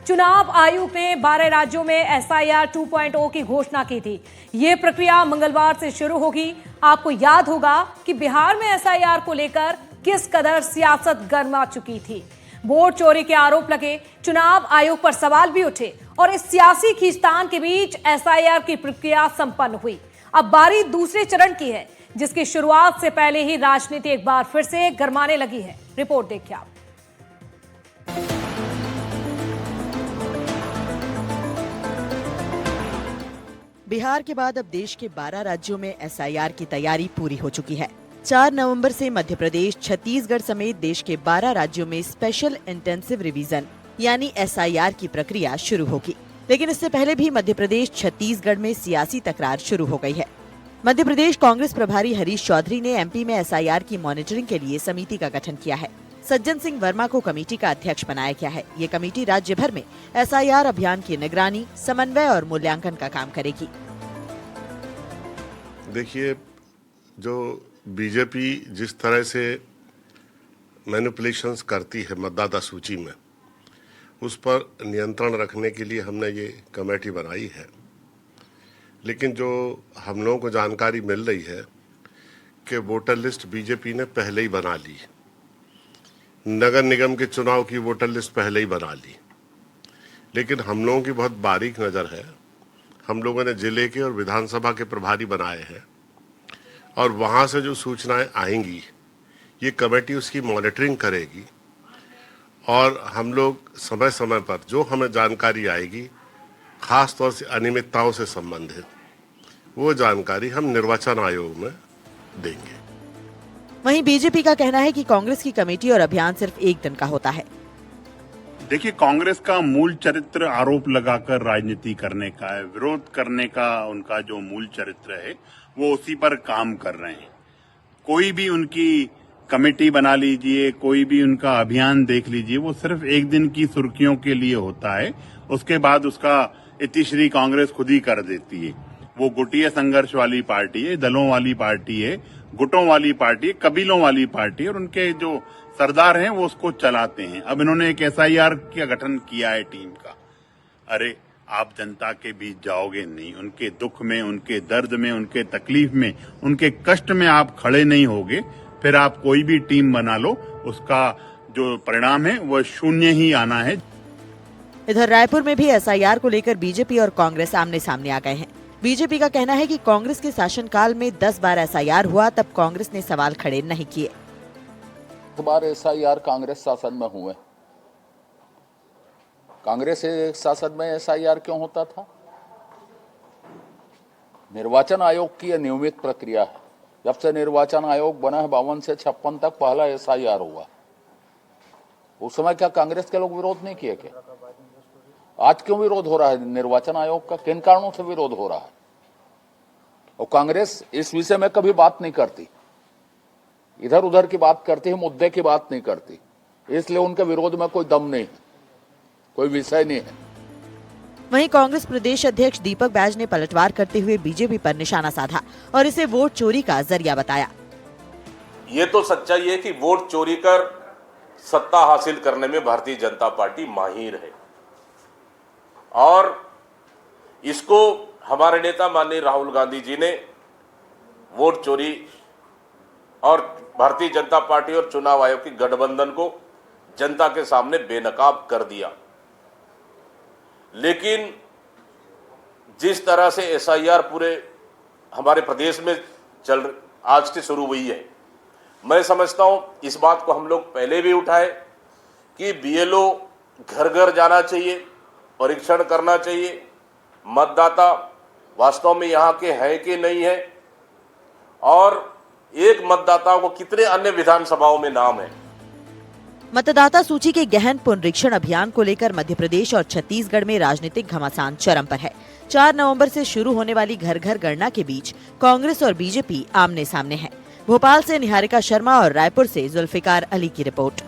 चुनाव आयोग ने 12 राज्यों में एसआईआर 2.0 की घोषणा की थी। ये प्रक्रिया मंगलवार से शुरू होगी। आपको याद होगा कि बिहार में एसआईआर को लेकर किस कदर सियासत गर्मा चुकी थी। वोट चोरी के आरोप लगे, चुनाव आयोग पर सवाल भी उठे और इस सियासी खींचतान के बीच एसआईआर की प्रक्रिया संपन्न हुई। अब बारी दूसरे चरण की है, जिसकी शुरुआत से पहले ही राजनीति एक बार फिर से गरमाने लगी है। रिपोर्ट देखिए आप। बिहार के बाद अब देश के 12 राज्यों में एसआईआर की तैयारी पूरी हो चुकी है। 4 नवंबर से मध्य प्रदेश, छत्तीसगढ़ समेत देश के 12 राज्यों में स्पेशल इंटेंसिव रिवीजन यानी एसआईआर की प्रक्रिया शुरू होगी। लेकिन इससे पहले भी मध्य प्रदेश, छत्तीसगढ़ में सियासी तकरार शुरू हो गई है। मध्य प्रदेश कांग्रेस प्रभारी हरीश चौधरी ने एमपी में एसआईआर की मॉनिटरिंग के लिए समिति का गठन किया है। सज्जन सिंह वर्मा को कमेटी का अध्यक्ष बनाया गया है। ये कमेटी राज्य भर में एसआईआर अभियान की निगरानी, समन्वय और मूल्यांकन का काम करेगी। देखिए, जो बीजेपी जिस तरह से मैनिपुलेशंस करती है मतदाता सूची में, उस पर नियंत्रण रखने के लिए हमने ये कमेटी बनाई है। लेकिन जो हम लोगों को जानकारी मिल रही है कि वोटर लिस्ट बीजेपी ने पहले ही बना ली, नगर निगम के चुनाव की वोटर लिस्ट पहले ही बना ली। लेकिन हम लोगों की बहुत बारीक नज़र है। हम लोगों ने जिले के और विधानसभा के प्रभारी बनाए हैं और वहाँ से जो सूचनाएं आएंगी ये कमेटी उसकी मॉनिटरिंग करेगी और हम लोग समय समय पर जो हमें जानकारी आएगी, खास तौर से अनियमितताओं से संबंधित, वो जानकारी हम निर्वाचन आयोग में देंगे। वहीं बीजेपी का कहना है कि कांग्रेस की कमेटी और अभियान सिर्फ एक दिन का होता है। देखिए, कांग्रेस का मूल चरित्र आरोप लगाकर राजनीति करने का है, विरोध करने का उनका जो मूल चरित्र है वो उसी पर काम कर रहे हैं। कोई भी उनकी कमेटी बना लीजिए, कोई भी उनका अभियान देख लीजिए, वो सिर्फ एक दिन की सुर्खियों के लिए होता है। उसके बाद उसका इतिश्री कांग्रेस खुद ही कर देती है। वो गुटीय संघर्ष वाली पार्टी है, दलों वाली पार्टी है, गुटों वाली पार्टी है, कबीलों वाली पार्टी है और उनके जो सरदार हैं वो उसको चलाते हैं। अब इन्होंने एक एसआईआर का गठन किया है टीम का। अरे, आप जनता के बीच जाओगे नहीं, उनके दुख में, उनके दर्द में, उनके तकलीफ में, उनके कष्ट में आप खड़े नहीं होगे, फिर आप कोई भी टीम बना लो, उसका जो परिणाम है वह शून्य ही आना है। इधर रायपुर में भी एसआईआर को लेकर बीजेपी और कांग्रेस आमने सामने आ गए हैं। बीजेपी का कहना है कि कांग्रेस के शासनकाल में 10 बार एसआईआर हुआ, तब कांग्रेस ने सवाल खड़े नहीं किए। 10 बार एसआईआर कांग्रेस शासन में हुए। कांग्रेस शासन में एसआईआर क्यों होता था? निर्वाचन आयोग की यह नियमित प्रक्रिया है। जब से निर्वाचन आयोग बना है 52 से 56 तक पहला एसआईआर हुआ। उस समय क्या कांग्रेस के लोग विरोध नहीं किए क्या? आज क्यों विरोध हो रहा है निर्वाचन आयोग का? किन कारणों से विरोध हो रहा है? और कांग्रेस इस विषय में कभी बात नहीं करती, इधर उधर की बात करती है, मुद्दे की बात नहीं करती। इसलिए उनके विरोध में कोई दम नहीं है, कोई विषय नहीं है। वहीं कांग्रेस प्रदेश अध्यक्ष दीपक बैज ने पलटवार करते हुए बीजेपी पर निशाना साधा और इसे वोट चोरी का जरिया बताया। ये तो सच्चाई है कि वोट चोरी कर सत्ता हासिल करने में भारतीय जनता पार्टी माहिर है और इसको हमारे नेता माननीय राहुल गांधी जी ने वोट चोरी और भारतीय जनता पार्टी और चुनाव आयोग की गठबंधन को जनता के सामने बेनकाब कर दिया। लेकिन जिस तरह से एसआईआर पूरे हमारे प्रदेश में आज से शुरू हुई है, मैं समझता हूं इस बात को हम लोग पहले भी उठाए कि बीएलओ घर घर जाना चाहिए, परीक्षण करना चाहिए, मतदाता वास्तव में यहाँ के हैं कि नहीं है और एक मतदाताओं को कितने अन्य विधानसभाओं में नाम है। मतदाता सूची के गहन पुनरीक्षण अभियान को लेकर मध्य प्रदेश और छत्तीसगढ़ में राजनीतिक घमासान चरम पर है। 4 नवंबर से शुरू होने वाली घर घर गणना के बीच कांग्रेस और बीजेपी आमने सामने है। भोपाल से निहारिका शर्मा और रायपुर से जुल्फिकार अली की रिपोर्ट।